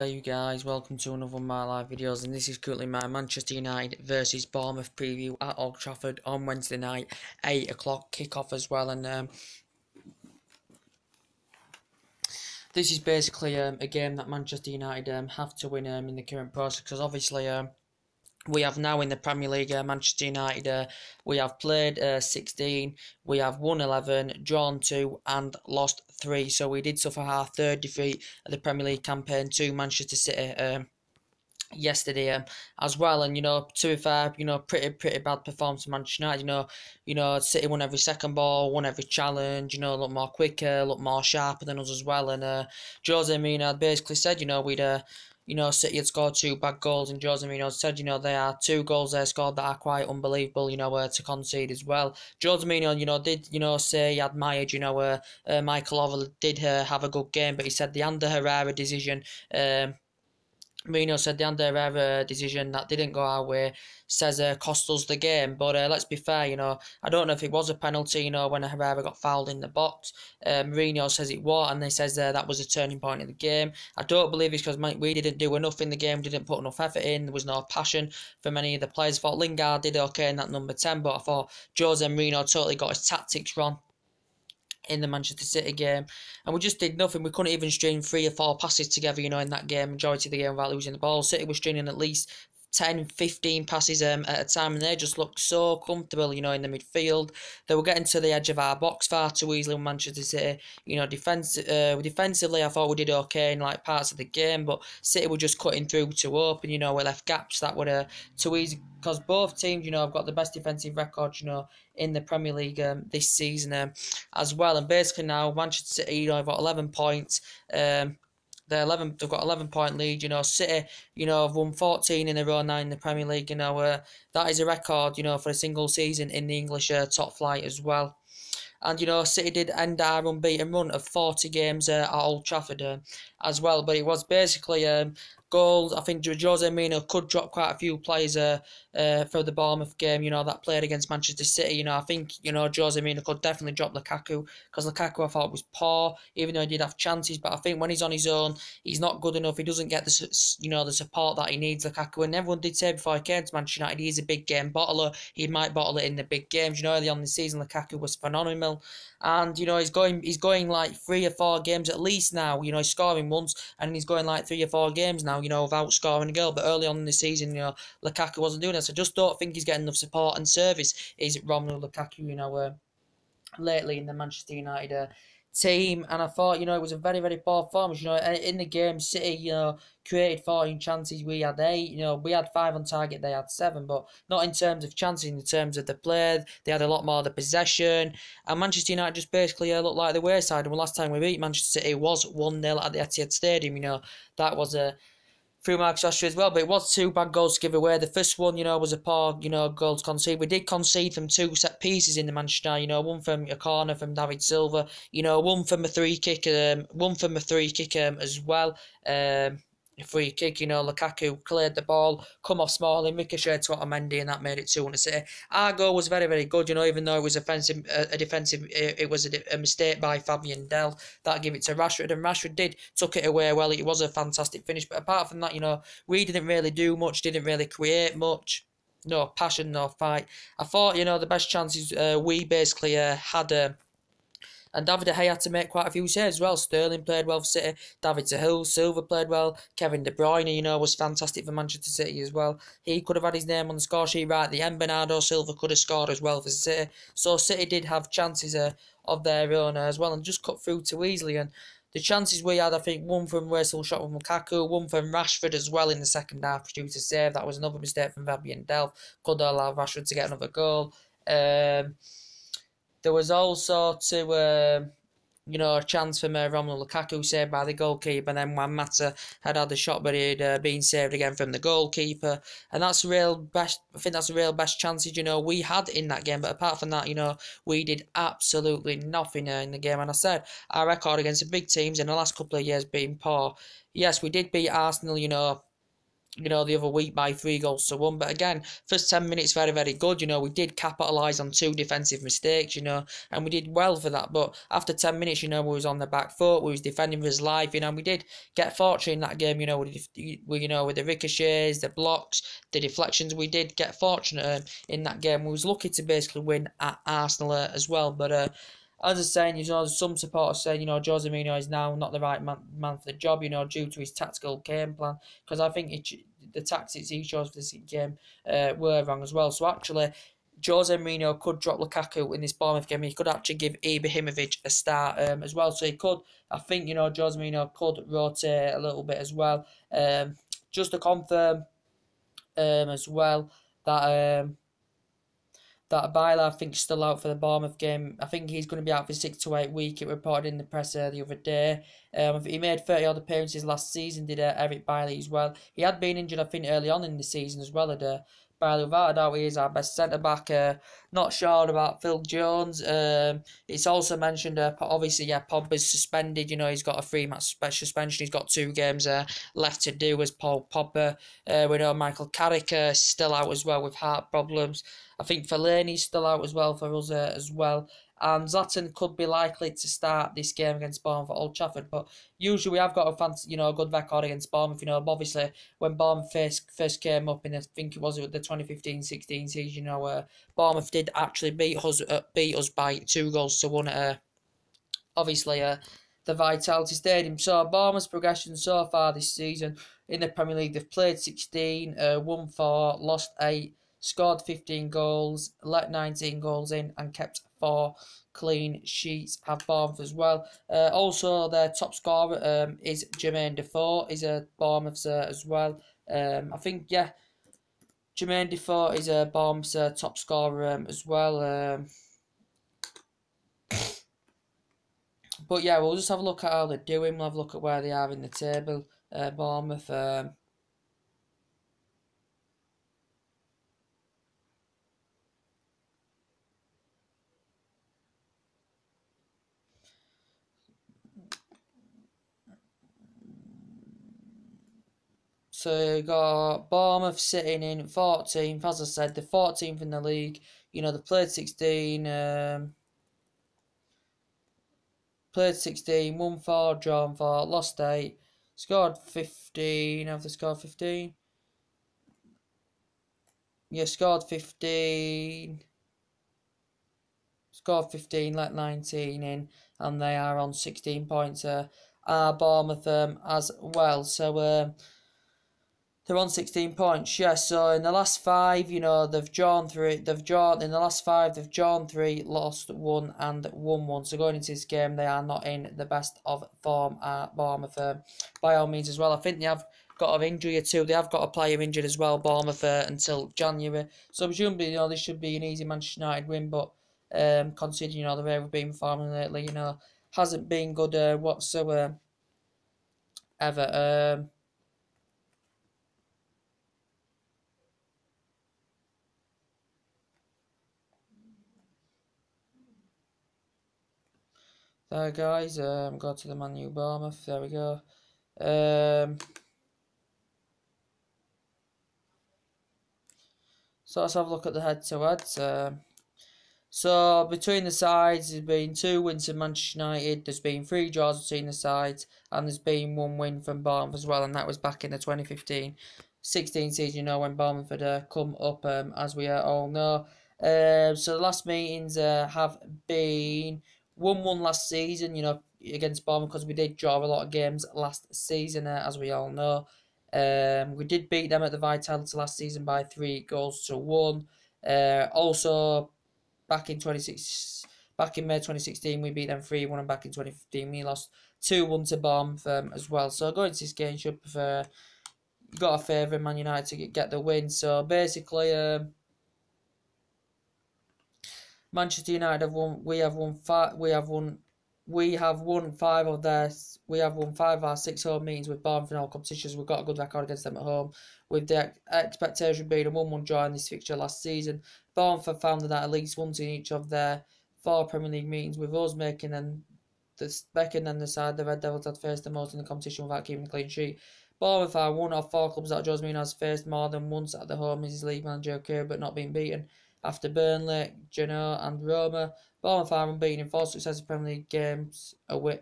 Hey you guys, welcome to another of my live videos, and this is currently my Manchester United versus Bournemouth preview at Old Trafford on Wednesday night, 8 o'clock kickoff as well. And this is basically a game that Manchester United have to win in the current process, because obviously we have now in the Premier League, Manchester United, we have played 16, we have won 11, drawn 2 and lost 3. So we did suffer our third defeat of the Premier League campaign to Manchester City yesterday as well. And to be fair, pretty bad performance from Manchester United. City won every second ball, won every challenge, look more quicker, look more sharper than us as well. And Jose Mourinho had basically said, City had scored 2 bad goals, and Jose Mourinho said, there are 2 goals they scored that are quite unbelievable, to concede as well. Jose Mourinho, did, say he admired, Michael Oval did have a good game, but he said the Ander Herrera decision, Mourinho said the Ander Herrera decision that didn't go our way says cost us the game. But let's be fair, I don't know if it was a penalty, when Herrera got fouled in the box. Mourinho says it was, and they says that was a turning point in the game. I don't believe it's because we didn't do enough in the game, didn't put enough effort in, there was no passion from any of the players. I thought Lingard did okay in that number 10, but I thought Jose Mourinho totally got his tactics wrong in the Manchester City game, and we just did nothing. We couldn't even string 3 or 4 passes together, in that game, majority of the game, without losing the ball. City was stringing at least 10, 15 passes at a time, and they just looked so comfortable, in the midfield. They were getting to the edge of our box far too easily with Manchester City. Defensively, I thought we did okay in parts of the game, but City were just cutting through too open. We left gaps that were too easy, because both teams, have got the best defensive record, in the Premier League this season as well. And basically now Manchester City, have got 11 points. They've got 11-point lead. City, have won 14 in a row now in the Premier League. That is a record, for a single season in the English top flight as well. And, City did end our unbeaten run of 40 games at Old Trafford as well. But it was basically goals. I think Jose Mourinho could drop quite a few players for the Bournemouth game, that played against Manchester City. I think, Jose Mourinho could definitely drop Lukaku, because Lukaku I thought was poor, even though he did have chances. But I think when he's on his own, he's not good enough. He doesn't get the support that he needs, Lukaku. And everyone did say before he came to Manchester United, he's a big game bottler. He might bottle it in the big games. Early on the season, Lukaku was phenomenal. And, he's going like 3 or 4 games at least now. He's scoring once, and he's going like 3 or 4 games now, without scoring a goal. But early on in the season, Lukaku wasn't doing that. So I just don't think he's getting enough support and service, is Romelu Lukaku, lately in the Manchester United team. And I thought, it was a very, very poor performance. In the game, City, created 14 chances, we had 8. We had 5 on target, they had 7, but not in terms of chances, in terms of the play. They had a lot more of the possession, and Manchester United just basically looked like the wayside. And the last time we beat Manchester City was 1-0 at the Etihad Stadium. That was a through Marcus Rashford as well, but it was 2 bad goals to give away. The first one, was a poor, goal to concede. We did concede from 2 set pieces in the Manchester, one from a corner from David Silva, one from a free kick, as well. A free kick, Lukaku cleared the ball, come off Smalling, ricocheted to Otamendi, and that made it 2-1 City. Our goal was very, very good, even though it was offensive, it was a mistake by Fabian Del that gave it to Rashford, and Rashford took it away well. It was a fantastic finish, but apart from that, we didn't really do much, didn't really create much. No passion, no fight. I thought, the best chances we basically had. And David De Gea had to make quite a few saves as well. Sterling played well for City. David Silva played well. Kevin De Bruyne, was fantastic for Manchester City as well. He could have had his name on the score sheet right at the end. Bernardo Silva could have scored as well for City. So City did have chances of their own as well, and just cut through too easily. And the chances we had, I think, one from Wessel shot from Lukaku, one from Rashford as well in the second half, produced a save. That was another mistake from Fabian Delph. Could allow Rashford to get another goal. There was also a chance from Romelu Lukaku saved by the goalkeeper, and then Juan Mata had a shot, but he'd been saved again from the goalkeeper. And that's the real best. I think that's the real best chances we had in that game. But apart from that, we did absolutely nothing in the game. And I said our record against the big teams in the last couple of years being poor. Yes, we did beat Arsenal, you know, the other week by 3-1. But again, first 10 minutes, very, very good. You know, we did capitalise on 2 defensive mistakes, you know, and we did well for that. But after 10 minutes, you know, we was on the back foot, we was defending for his life, you know, and we did get fortunate in that game, you know, you know, with the ricochets, the blocks, the deflections, we did get fortunate in that game. We was lucky to basically win at Arsenal as well. But as I was saying, you know, some supporters saying, you know, Jose Mourinho is now not the right man for the job, you know, due to his tactical game plan. Because I think the tactics he chose for this game were wrong as well. So actually, Jose Mourinho could drop Lukaku in this Bournemouth game. He could actually give Ibrahimovic a start as well. So he could, I think, you know, Jose Mourinho could rotate a little bit as well. Just to confirm as well that Bailey, I think, is still out for the Bournemouth game. I think he's going to be out for 6 to 8 weeks. It reported in the press the other day. He made 30 odd appearances last season, did Eric Bailey as well. He had been injured, I think, early on in the season as well. Bailey, without a doubt, he is our best centre-back. Not sure about Phil Jones. It's also mentioned, obviously, yeah, Pogba's suspended. You know, he's got a 3-match suspension. He's got 2 games left to do as Paul Pogba. We know Michael Carrick is still out as well with heart problems. I think Fellaini's still out as well for us as well. And Zlatan could be likely to start this game against Bournemouth at Old Trafford. But usually we have got a good record against Bournemouth. You know, obviously when Bournemouth first came up in, I think it was the 2015-16 season, you know, Bournemouth did actually beat us by 2-1 at obviously the Vitality Stadium. So Bournemouth's progression so far this season in the Premier League, they've played 16, won 4, lost 8, scored 15 goals, let 19 goals in, and kept 4 clean sheets. Have Bournemouth as well. Also, their top scorer is Jermaine Defoe. He's a Bournemouth's as well. I think, yeah, Jermaine Defoe is a Bournemouth's top scorer as well. But yeah, we'll just have a look at how they're doing. We'll have a look at where they are in the table. Bournemouth. So you got Bournemouth sitting in 14th. As I said, they're 14th in the league. You know, they played 16. Played 16, won 4, drawn 4, lost 8, scored 15. Have they scored 15? Yeah, scored 15. Scored 15, let 19 in, and they are on 16 points. Bournemouth as well. So they're on 16 points. Yeah, so in the last 5, you know, they've drawn 3. In the last 5, they've drawn 3, lost 1, and won 1. So going into this game, they are not in the best of form at Bournemouth by all means as well. I think they have got an injury or 2. They have got a player injured as well, Bournemouth, until January. So presumably, you know, this should be an easy Manchester United win, but considering, you know, the way we've been performing lately, you know, hasn't been good whatsoever. Ever. There, guys. Go to the Man U Bournemouth. There we go. So let's have a look at the head-to-heads. So between the sides, there's been 2 wins for Manchester United. There's been 3 draws between the sides, and there's been 1 win from Bournemouth as well, and that was back in the 2015-16 season. You know, when Bournemouth had come up, as we all know. So the last meetings have been 1-1 last season, you know, against Bournemouth, because we did draw a lot of games last season, as we all know. We did beat them at the Vitality last season by 3-1. Also, back in May 2016, we beat them 3-1, and back in 2015, we lost 2-1 to Bournemouth as well. So going to this game, should prefer. You got a favour Man United to get the win. So basically, Manchester United have won. We have won 5 of our 6 home meetings with Bournemouth in all competitions. We've got a good record against them at home, with the expectation being a 1-1 draw in this fixture last season. Bournemouth have found that at least once in each of their 4 Premier League meetings, with us making them the second and the side the Red Devils had faced the most in the competition without keeping a clean sheet. Bournemouth are one of 4 clubs that Jose Mourinho has faced more than once at the home in his league manager career, but not been beaten. After Burnley, Genoa and Roma, Bournemouth are unbeaten in 4 successive Premier League games away.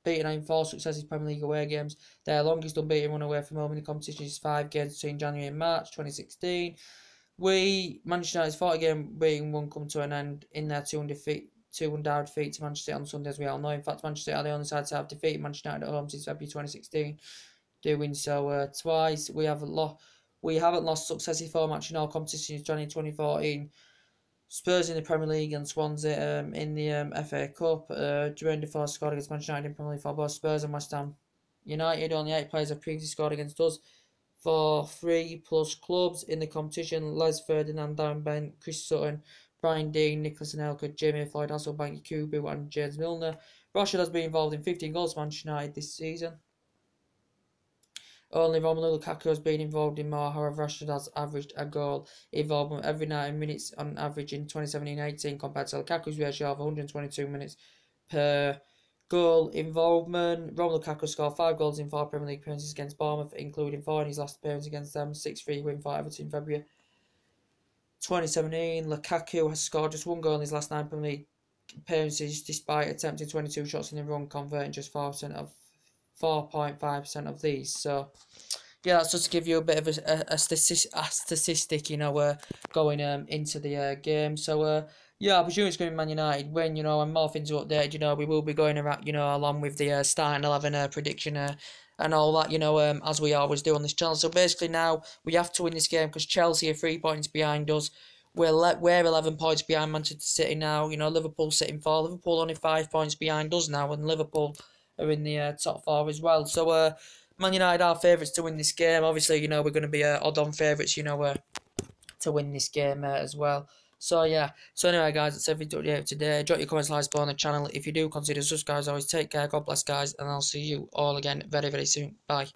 Beaten in 4 successive Premier League away games. Their longest unbeaten run away from home in the competition is 5 games between January and March 2016. Manchester United's 40-game beating run come to an end in their 2 undoubted defeat to Manchester City on Sunday, as we all know. In fact, Manchester City are the only side to have defeated Manchester United at home since February 2016, doing so twice. We haven't lost successive 4 matches in all competitions since January 2014. Spurs in the Premier League and Swansea in the FA Cup. Jermaine Defoe scored against Manchester United in Premier League for both Spurs and West Ham United. Only 8 players have previously scored against us for 3+ clubs in the competition. Les Ferdinand, Darren Bent, Chris Sutton, Brian Dean, Nicholas Anelka, Jamie Floyd, Hasselbank, Kubu and James Milner. Rashford has been involved in 15 goals for Manchester United this season. Only Romelu Lukaku has been involved in more. However, Rashford has averaged a goal involvement every 90 minutes on average in 2017-18 compared to Lukaku's ratio of 122 minutes per goal involvement. Romelu Lukaku scored 5 goals in 4 Premier League appearances against Bournemouth, including 4 in his last appearance against them. 6-3 win for Everton in February 2017. Lukaku has scored just 1 goal in his last 9 Premier League appearances, despite attempting 22 shots in the run, converting just 4.5% of these. So yeah, that's just to give you a bit of a statistic, going into the game. So yeah, I presume it's going to be Man United when, and more things are updated. We will be going around, along with the starting 11 prediction and all that, as we always do on this channel. So basically now we have to win this game because Chelsea are 3 points behind us. We're 11 points behind Manchester City now. Liverpool sitting 4. Liverpool only 5 points behind us now, and Liverpool are in the top 4 as well. So Man United are favourites to win this game. Obviously, we're going to be odd-on favourites, to win this game as well. So yeah. So anyway, guys, that's everything today. Drop your comments, likes, below on the channel. If you do consider subscribing, always take care. God bless, guys, and I'll see you all again very, very soon. Bye.